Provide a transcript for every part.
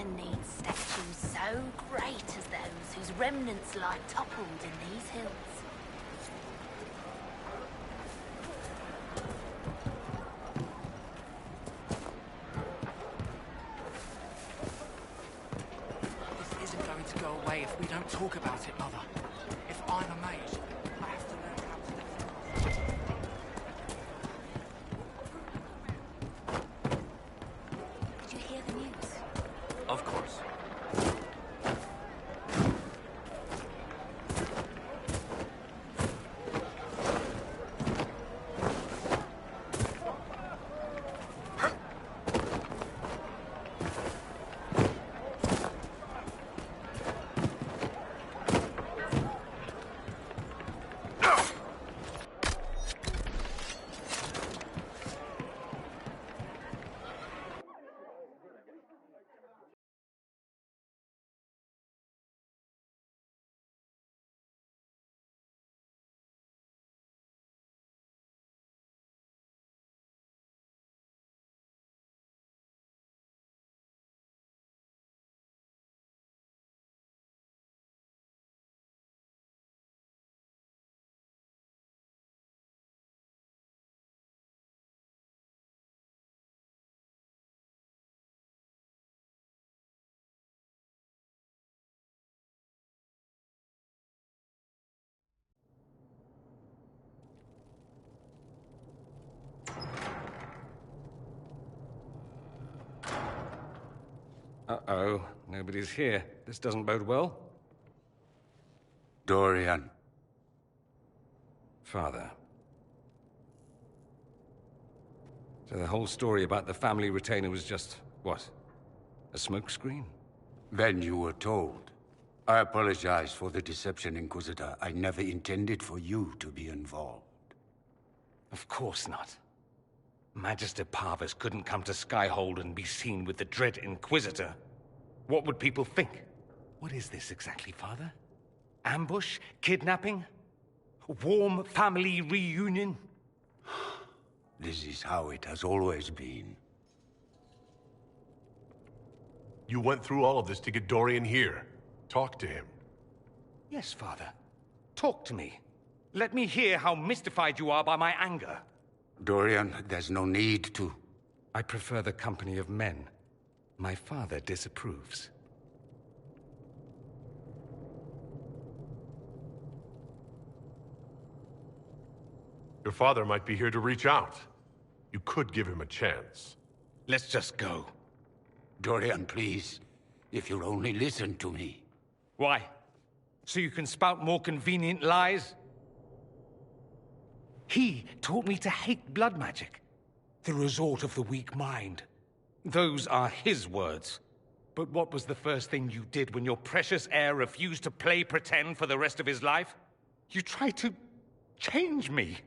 Inquisition needs statues so great as those whose remnants lie toppled in these hills. This isn't going to go away if we don't talk about it, Mother. If I'm a mage, I have to learn how to defend myself. Did you hear the news? Of course. Uh-oh, nobody's here. This doesn't bode well. Dorian. Father. So the whole story about the family retainer was just, what? A smokescreen? Then you were told. I apologize for the deception, Inquisitor. I never intended for you to be involved. Of course not. Magister Parvus couldn't come to Skyhold and be seen with the dread Inquisitor. What would people think? What is this exactly, Father? Ambush? Kidnapping? Warm family reunion? This is how it has always been. You went through all of this to get Dorian here. Talk to him. Yes, Father. Talk to me. Let me hear how mystified you are by my anger. Dorian, there's no need to. I prefer the company of men. My father disapproves. Your father might be here to reach out. You could give him a chance. Let's just go. Dorian, please. If you'll only listen to me. Why? So you can spout more convenient lies? He taught me to hate blood magic. The resort of the weak mind. Those are his words. But what was the first thing you did when your precious heir refused to play pretend for the rest of his life? You tried to change me.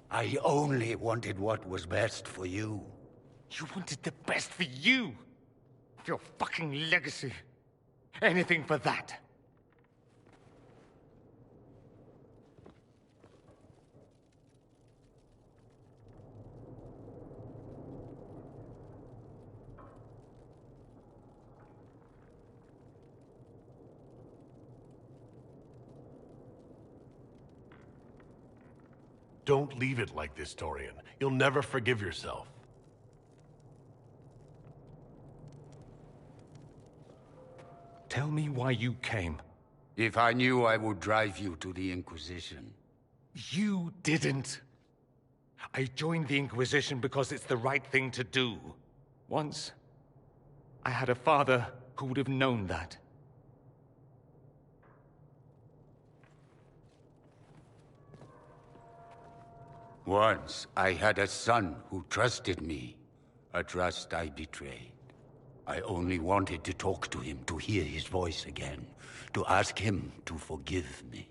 I only wanted what was best for you. You wanted the best for you. Your fucking legacy. Anything for that. Don't leave it like this, Dorian. You'll never forgive yourself. Tell me why you came. If I knew, I would drive you to the Inquisition. You didn't. I joined the Inquisition because it's the right thing to do. Once, I had a father who would have known that. Once, I had a son who trusted me. A trust I betrayed. I only wanted to talk to him, to hear his voice again, to ask him to forgive me.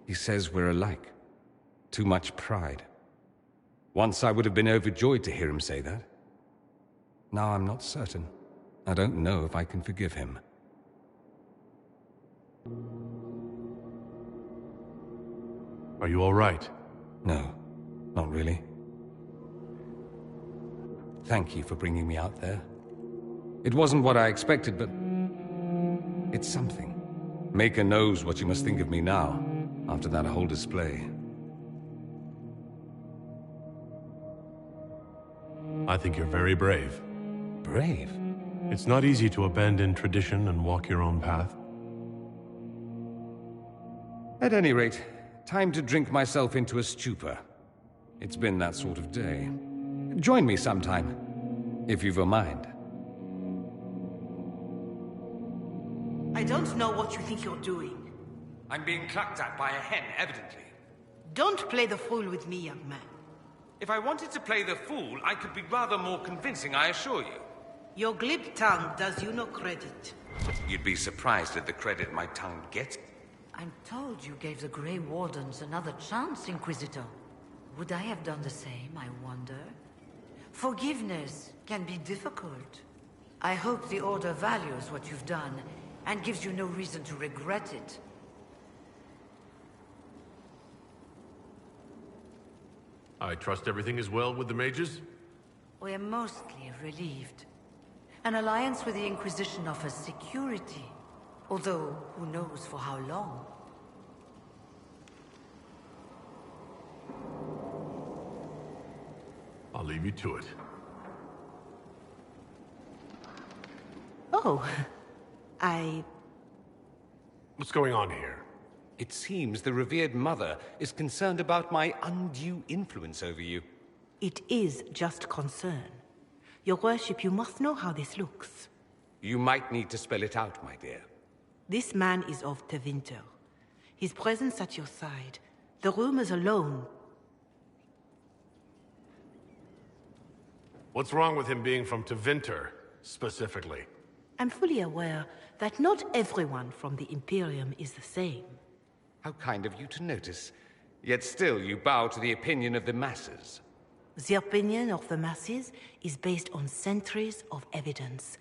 He says we're alike. Too much pride. Once I would have been overjoyed to hear him say that. Now I'm not certain. I don't know if I can forgive him. Are you all right? No, not really. Thank you for bringing me out there. It wasn't what I expected, but it's something. Maker knows what you must think of me now, after that whole display. I think you're very brave. Brave? It's not easy to abandon tradition and walk your own path. At any rate, time to drink myself into a stupor. It's been that sort of day. Join me sometime, if you've a mind. I don't know what you think you're doing. I'm being clucked at by a hen, evidently. Don't play the fool with me, young man. If I wanted to play the fool, I could be rather more convincing, I assure you. Your glib tongue does you no credit. You'd be surprised at the credit my tongue gets. I'm told you gave the Grey Wardens another chance, Inquisitor. Would I have done the same, I wonder? Forgiveness can be difficult. I hope the Order values what you've done and gives you no reason to regret it. I trust everything is well with the mages? We're mostly relieved. An alliance with the Inquisition offers security, although who knows for how long. I'll leave you to it. Oh, What's going on here? It seems the revered mother is concerned about my undue influence over you. It is just concern. Your worship, you must know how this looks. You might need to spell it out, my dear. This man is of Tevinter. His presence at your side, the rumors alone. What's wrong with him being from Tevinter, specifically? I'm fully aware that not everyone from the Imperium is the same. How kind of you to notice. Yet still you bow to the opinion of the masses. The opinion of the masses is based on centuries of evidence.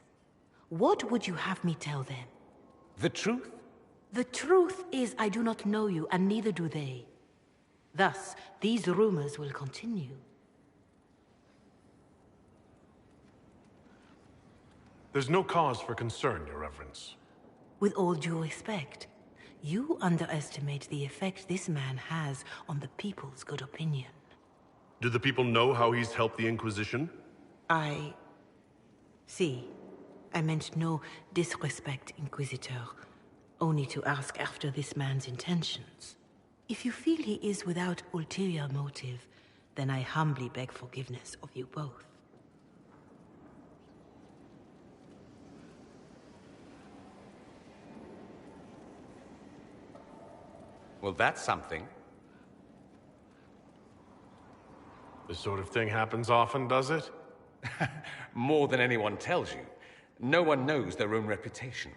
What would you have me tell them? The truth? The truth is I do not know you, and neither do they. Thus, these rumors will continue. There's no cause for concern, Your Reverence. With all due respect, you underestimate the effect this man has on the people's good opinion. Do the people know how he's helped the Inquisition? See, I meant no disrespect, Inquisitor. Only to ask after this man's intentions. If you feel he is without ulterior motive, then I humbly beg forgiveness of you both. Well, that's something. This sort of thing happens often, does it? More than anyone tells you. No one knows their own reputation.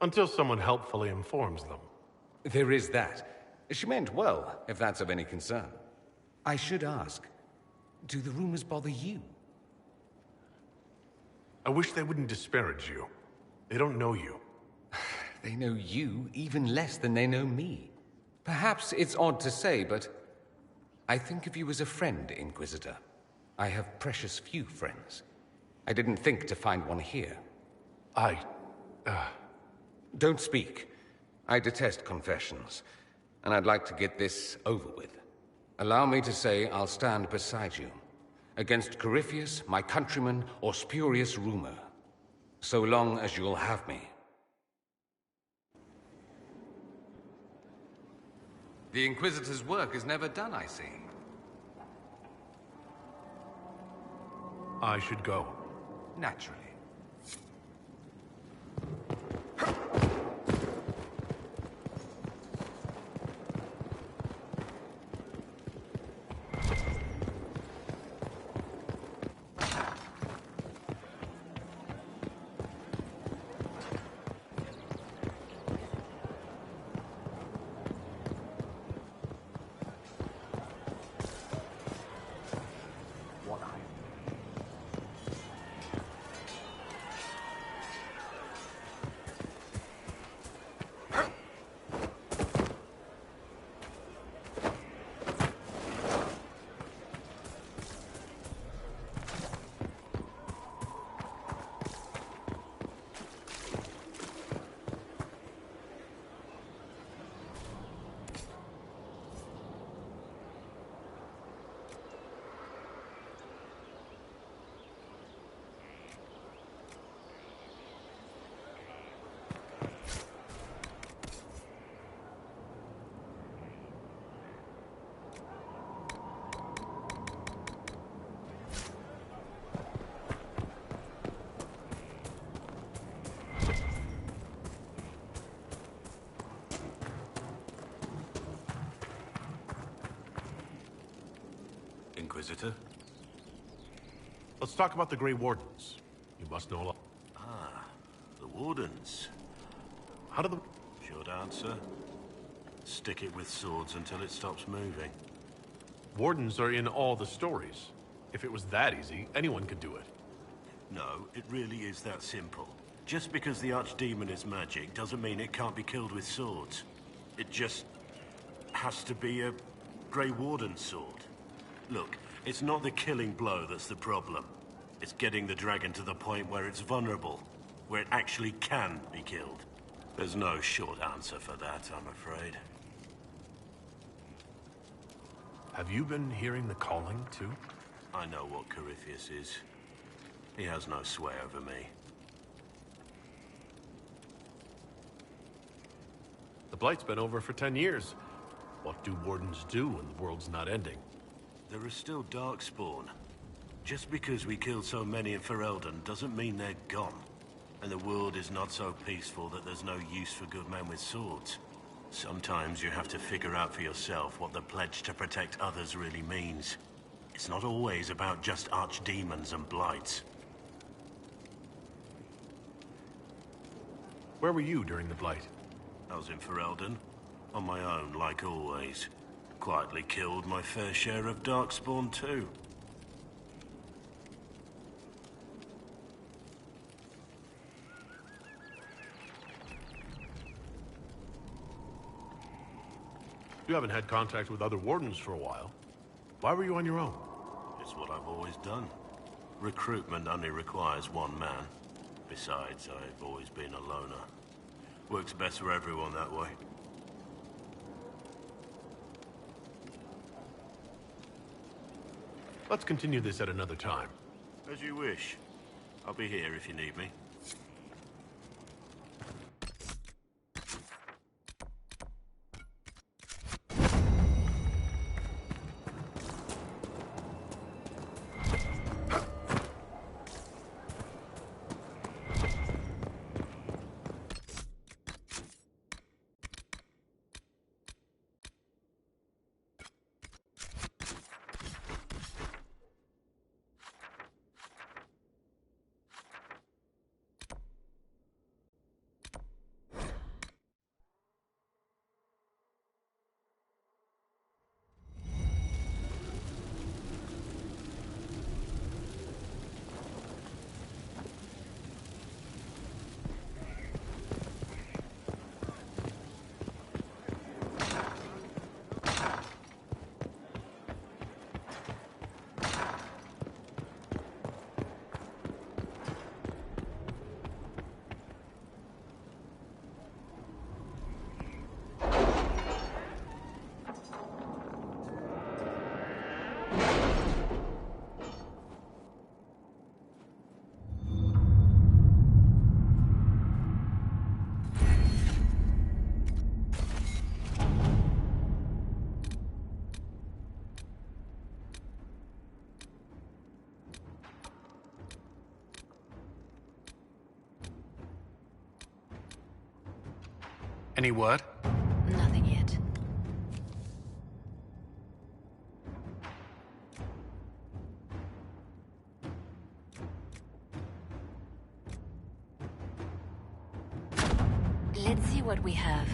Until someone helpfully informs them. There is that. She meant well, if that's of any concern. I should ask, do the rumors bother you? I wish they wouldn't disparage you. They don't know you. They know you even less than they know me. Perhaps it's odd to say, but I think of you as a friend, Inquisitor. I have precious few friends. I didn't think to find one here. Don't speak. I detest confessions, and I'd like to get this over with. Allow me to say I'll stand beside you, against Corypheus, my countryman, or spurious rumor, so long as you'll have me. The Inquisitor's work is never done, I see. I should go. Naturally. Inquisitor. Let's talk about the Grey Wardens. You must know a lot. Ah, the Wardens. How do the... Short answer. Stick it with swords until it stops moving. Wardens are in all the stories. If it was that easy, anyone could do it. No, it really is that simple. Just because the Archdemon is magic doesn't mean it can't be killed with swords. It just has to be a Grey Warden sword. Look, it's not the killing blow that's the problem. It's getting the dragon to the point where it's vulnerable, where it actually can be killed. There's no short answer for that, I'm afraid. Have you been hearing the calling, too? I know what Corypheus is. He has no sway over me. The Blight's been over for 10 years. What do Wardens do when the world's not ending? There is still Darkspawn. Just because we killed so many in Ferelden doesn't mean they're gone. And the world is not so peaceful that there's no use for good men with swords. Sometimes you have to figure out for yourself what the pledge to protect others really means. It's not always about just archdemons and blights. Where were you during the Blight? I was in Ferelden, on my own, like always. Quietly killed my fair share of Darkspawn too. You haven't had contact with other Wardens for a while. Why were you on your own? It's what I've always done. Recruitment only requires one man. Besides, I've always been a loner. Works best for everyone that way. Let's continue this at another time. As you wish. I'll be here if you need me. Any word? Nothing yet. Let's see what we have.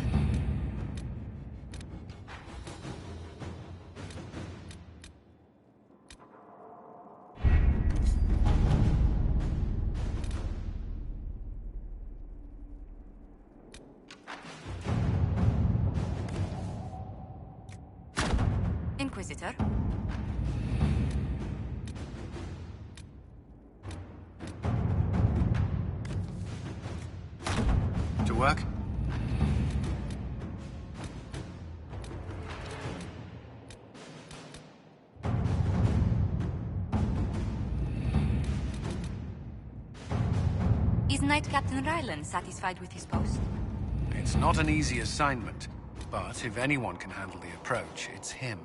Inquisitor? To work? Is Knight Captain Ryland satisfied with his post? It's not an easy assignment, but if anyone can handle the approach, it's him.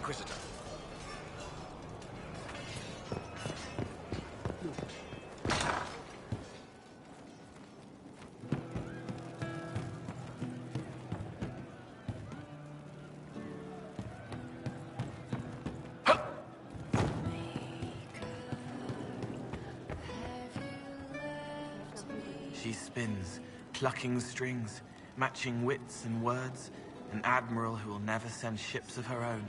Inquisitor. She spins, clucking strings, matching wits and words, an admiral who will never send ships of her own.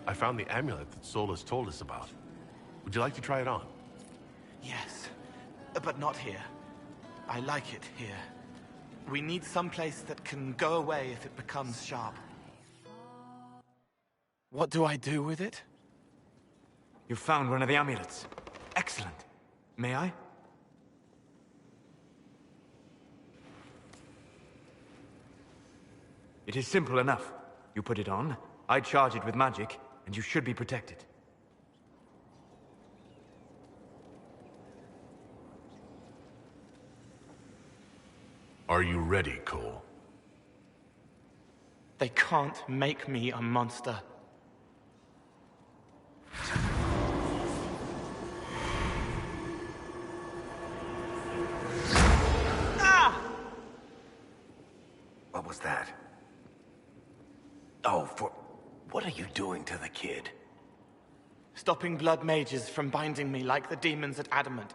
I found the amulet that Solus told us about. Would you like to try it on? Yes, but not here. I like it here. We need someplace that can go away if it becomes sharp. What do I do with it? You found one of the amulets. Excellent. May I? It is simple enough. You put it on, I charge it with magic, and you should be protected. Are you ready, Cole? They can't make me a monster. What was that? Oh, what are you doing to the kid? Stopping blood mages from binding me like the demons at Adamant.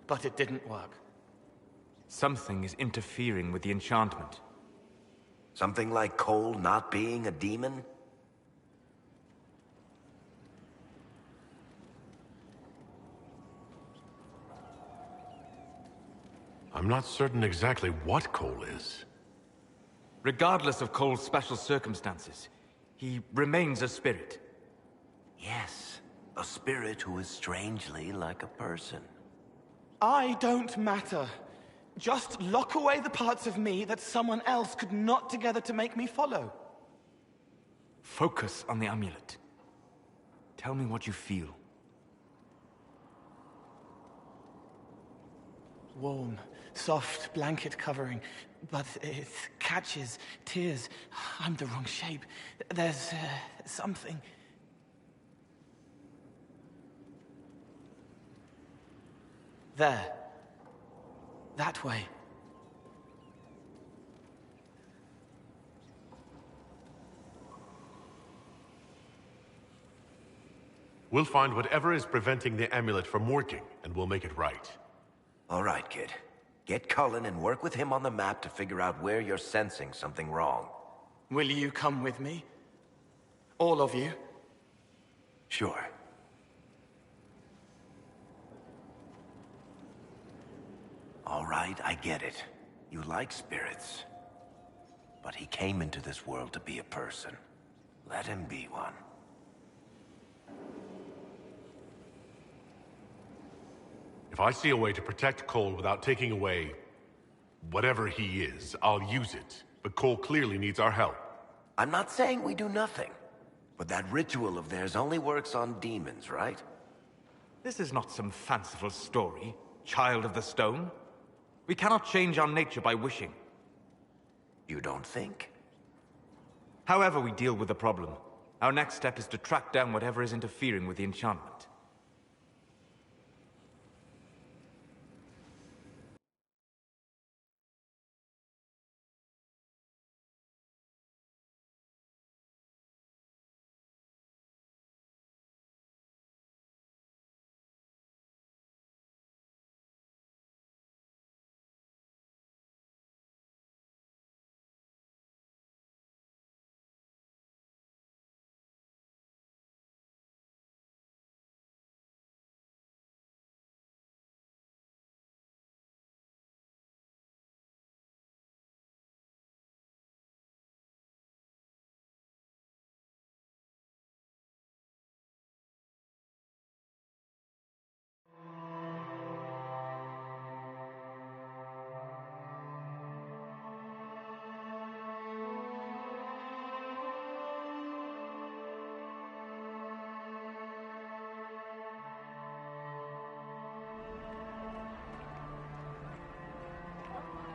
But it didn't work. Something is interfering with the enchantment. Something like Cole not being a demon? I'm not certain exactly what Cole is. Regardless of Cole's special circumstances, he remains a spirit. Yes, a spirit who is strangely like a person. I don't matter. Just lock away the parts of me that someone else could knot together to make me follow. Focus on the amulet. Tell me what you feel. Warm, soft blanket covering, but it catches tears. I'm the wrong shape. There's something. There. That way. We'll find whatever is preventing the amulet from working, and we'll make it right. All right, kid. Get Cullen and work with him on the map to figure out where you're sensing something wrong. Will you come with me? All of you? Sure. All right, I get it. You like spirits. But he came into this world to be a person. Let him be one. If I see a way to protect Cole without taking away whatever he is, I'll use it. But Cole clearly needs our help. I'm not saying we do nothing. But that ritual of theirs only works on demons, right? This is not some fanciful story, child of the stone. We cannot change our nature by wishing. You don't think? However we deal with the problem, our next step is to track down whatever is interfering with the enchantment.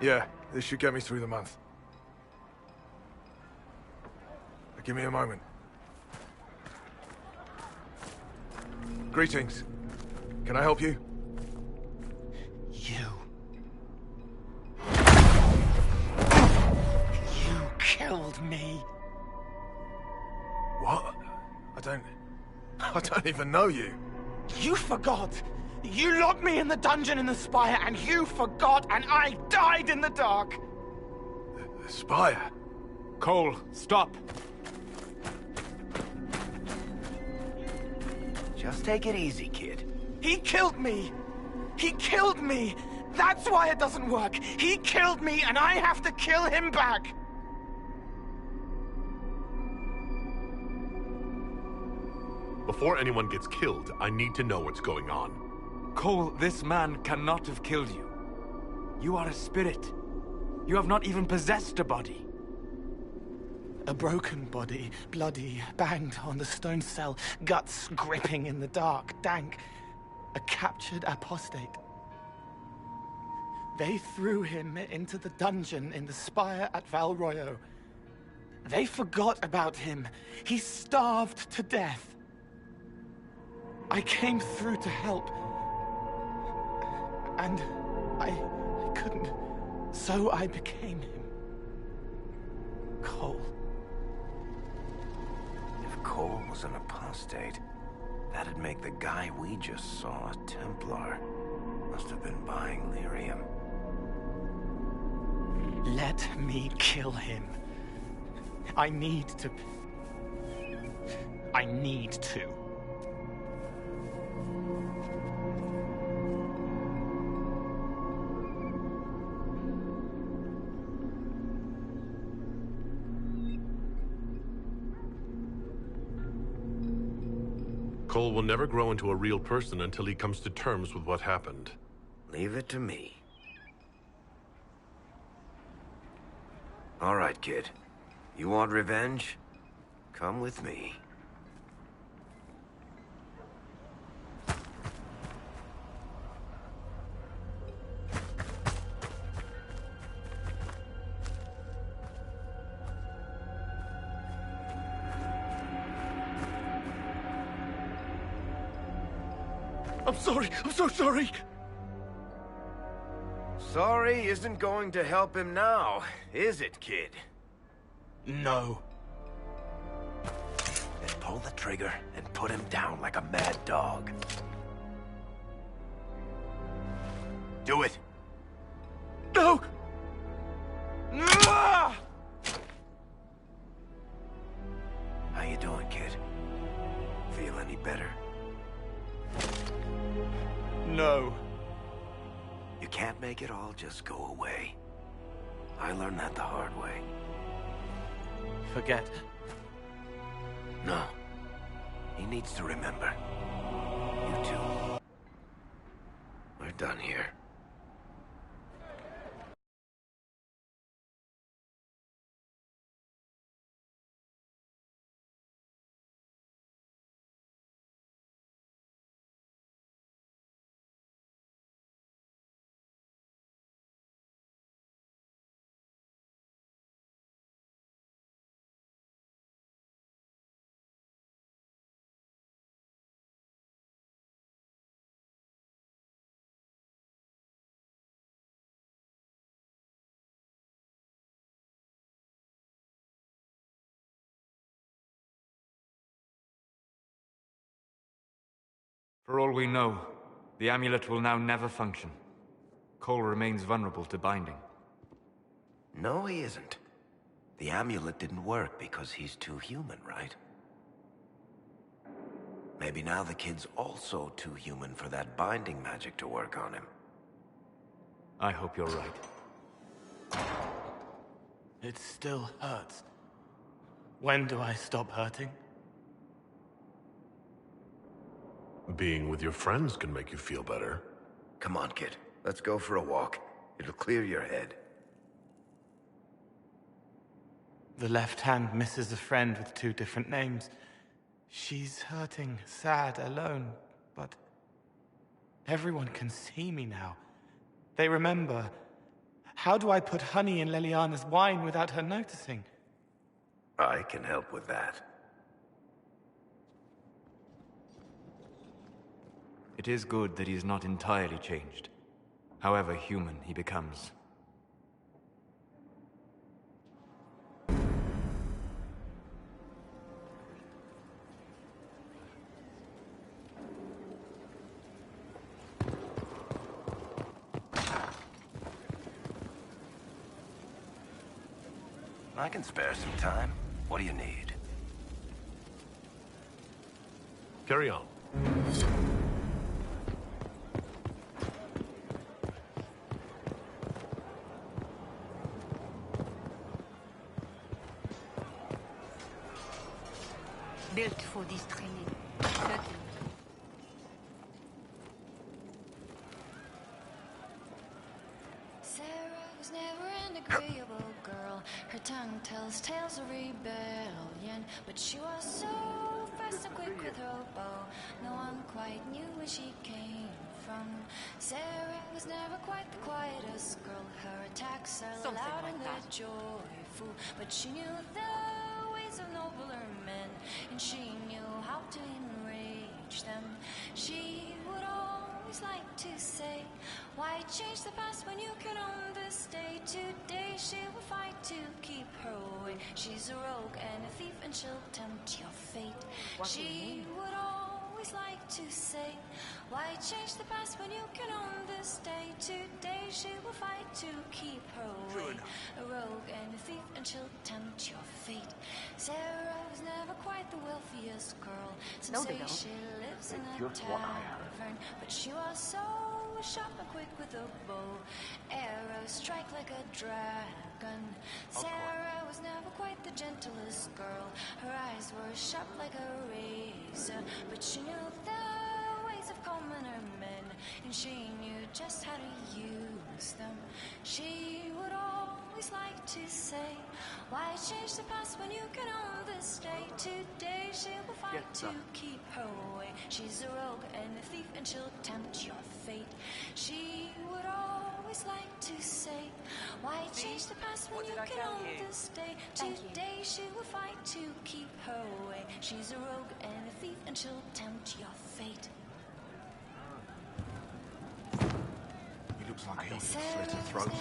Yeah, this should get me through the month. Give me a moment. Greetings. Can I help you? You killed me. What? I don't even know you. You forgot. You locked me in the dungeon in the spire, and you forgot, and I died in the dark. The spire? Cole, stop. Just take it easy, kid. He killed me. He killed me. That's why it doesn't work. He killed me, and I have to kill him back. Before anyone gets killed, I need to know what's going on. Cole, this man cannot have killed you. You are a spirit. You have not even possessed a body. A broken body, bloody, banged on the stone cell, guts gripping in the dark, dank. A captured apostate. They threw him into the dungeon in the spire at Val Royo. They forgot about him. He starved to death. I came through to help. And I couldn't. So I became him. Cole. If Cole was an apostate, that'd make the guy we just saw a Templar. Must have been buying lyrium. Let me kill him. I need to. Cole will never grow into a real person until he comes to terms with what happened. Leave it to me. All right, kid. You want revenge? Come with me. I'm sorry. I'm so sorry. Sorry isn't going to help him now, is it, kid? No. Then pull the trigger and put him down like a mad dog. Do it. No! How you doing, kid? Feel any better? No. You can't make it all just go away. I learned that the hard way. Forget. No. He needs to remember. You too. We're done here. For all we know, the amulet will now never function. Cole remains vulnerable to binding. No, he isn't. The amulet didn't work because he's too human, right? Maybe now the kid's also too human for that binding magic to work on him. I hope you're right. It still hurts. When do I stop hurting? Being with your friends can make you feel better. Come on, kid. Let's go for a walk. It'll clear your head. The left hand misses a friend with 2 different names. She's hurting, sad, alone, but everyone can see me now. They remember. How do I put honey in Leliana's wine without her noticing? I can help with that. It is good that he is not entirely changed, however human he becomes. I can spare some time. What do you need? Carry on. Built for this training. Certainly. Sarah was never an agreeable girl. Her tongue tells tales of rebellion, but she was so fast and quick with her bow. No one quite knew where she came from. Sarah was never quite the quietest girl. Her attacks are Something loud like and that. they're joyful, but she knew the ways of nobler men, and she knew how to enrage them. She would always like to say, why change the past when you can own this day? Today she will fight to keep her way. She's a rogue and a thief, and she'll tempt your fate. She would always like to say, why change the past when you can own this day? Today she will fight to keep her way. A rogue and a thief, and she'll tempt your fate. Sarah was never quite the wealthiest girl. Some say she lives in a tavern, but she was so sharp and quick with a bow. Arrows strike like a dragon. Sarah was never quite the gentlest girl. Her eyes were sharp like a razor, but she knew the ways of commoner men, and she knew just how to use them. She would always like to say, why change the past when you can own this day? Today she will fight to keep her way. She's a rogue and a thief, and she'll tempt your fate. She would always like to say, why change the past when you can own this day? Today she will fight to keep her way. She's a rogue and a thief, and she'll tempt your fate. He looks like he'll slit a throat.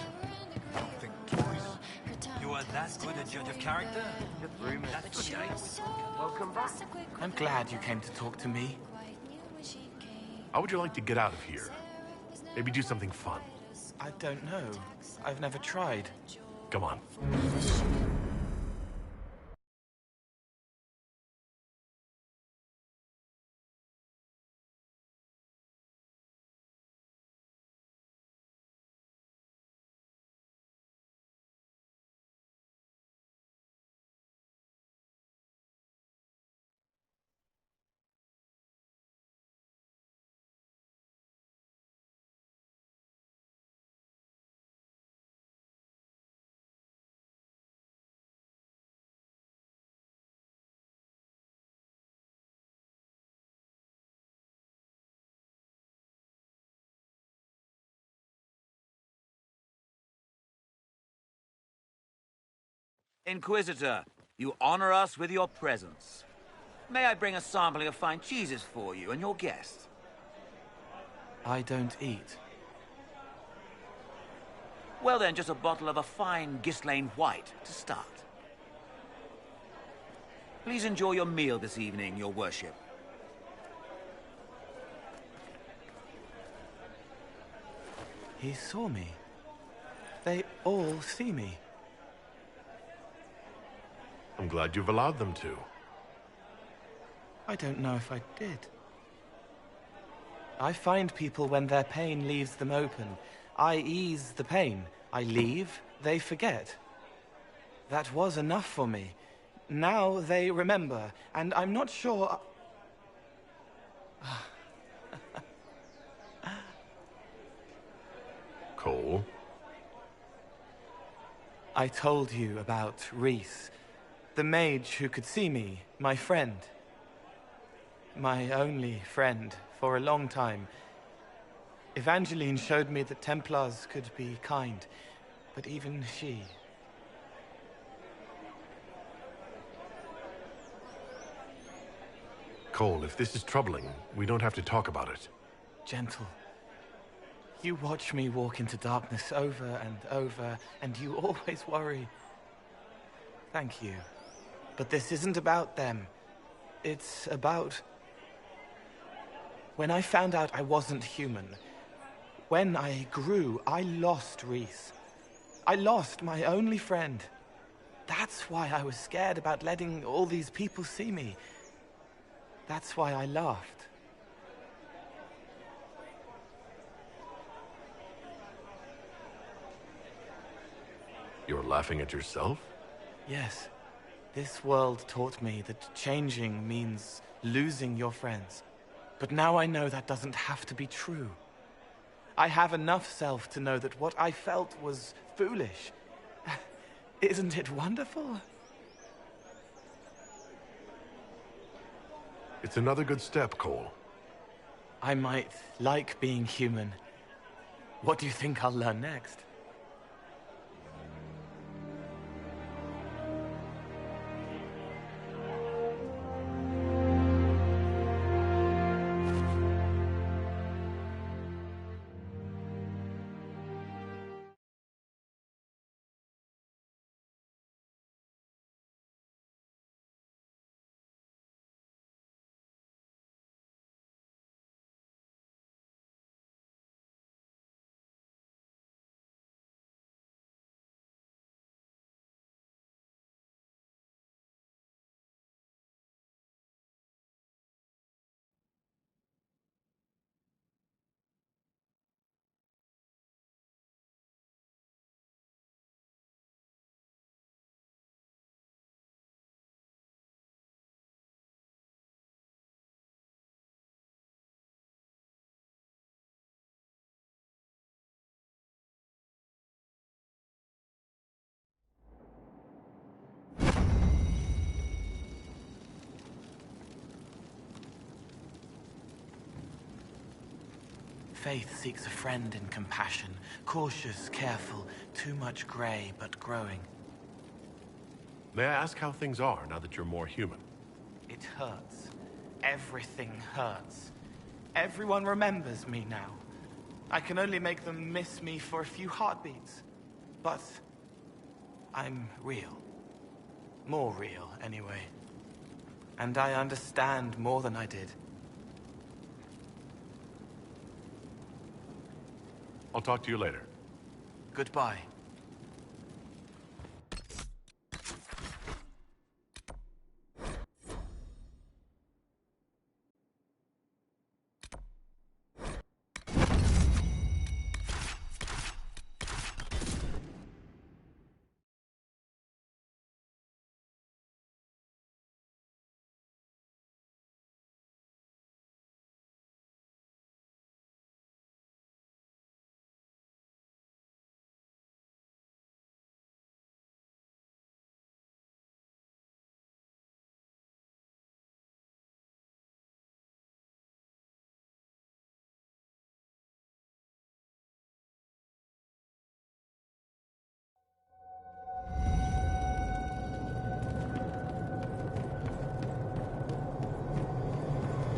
I think twice. You are that good a judge of character? That's good, eh? Welcome back. I'm glad you came to talk to me. How would you like to get out of here? Maybe do something fun. I don't know. I've never tried. Come on. Inquisitor, you honor us with your presence. May I bring a sampling of fine cheeses for you and your guest? I don't eat. Well then, just a bottle of a fine Ghislaine White to start. Please enjoy your meal this evening, your worship. He saw me. They all see me. I'm glad you've allowed them to. I don't know if I did. I find people when their pain leaves them open. I ease the pain. I leave, they forget. That was enough for me. Now they remember, and I'm not sure... Cole? I told you about Reese, the mage who could see me, my friend. My only friend for a long time. Evangeline showed me that Templars could be kind, but even she... Cole, if this is troubling, we don't have to talk about it. Gentle. You watch me walk into darkness over and over, and you always worry. Thank you. But this isn't about them. It's about... When I found out I wasn't human, when I grew, I lost Reese. I lost my only friend. That's why I was scared about letting all these people see me. That's why I laughed. You're laughing at yourself? Yes. This world taught me that changing means losing your friends. But now I know that doesn't have to be true. I have enough self to know that what I felt was foolish. Isn't it wonderful? It's another good step, Cole. I might like being human. What do you think I'll learn next? Faith seeks a friend in compassion, cautious, careful, too much gray, but growing. May I ask how things are now that you're more human? It hurts. Everything hurts. Everyone remembers me now. I can only make them miss me for a few heartbeats. But I'm real. More real, anyway. And I understand more than I did. I'll talk to you later. Goodbye.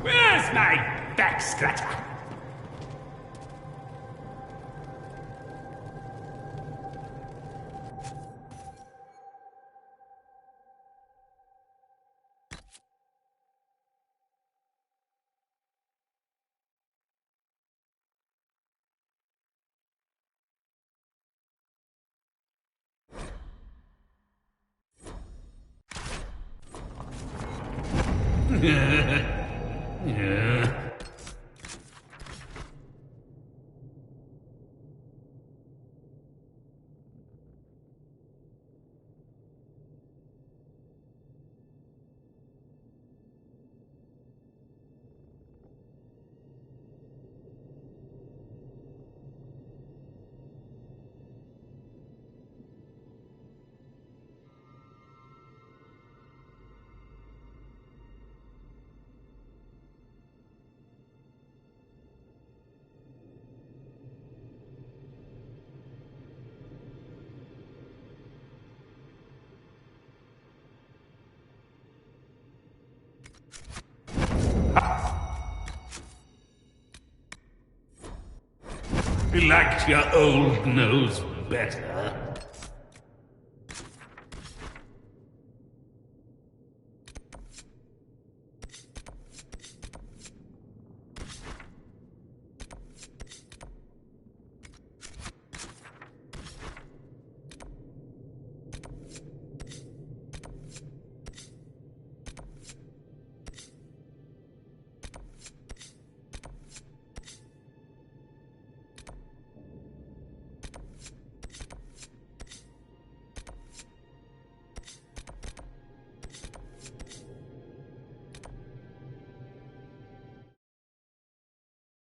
Where's my back scratcher? liked your old nose better.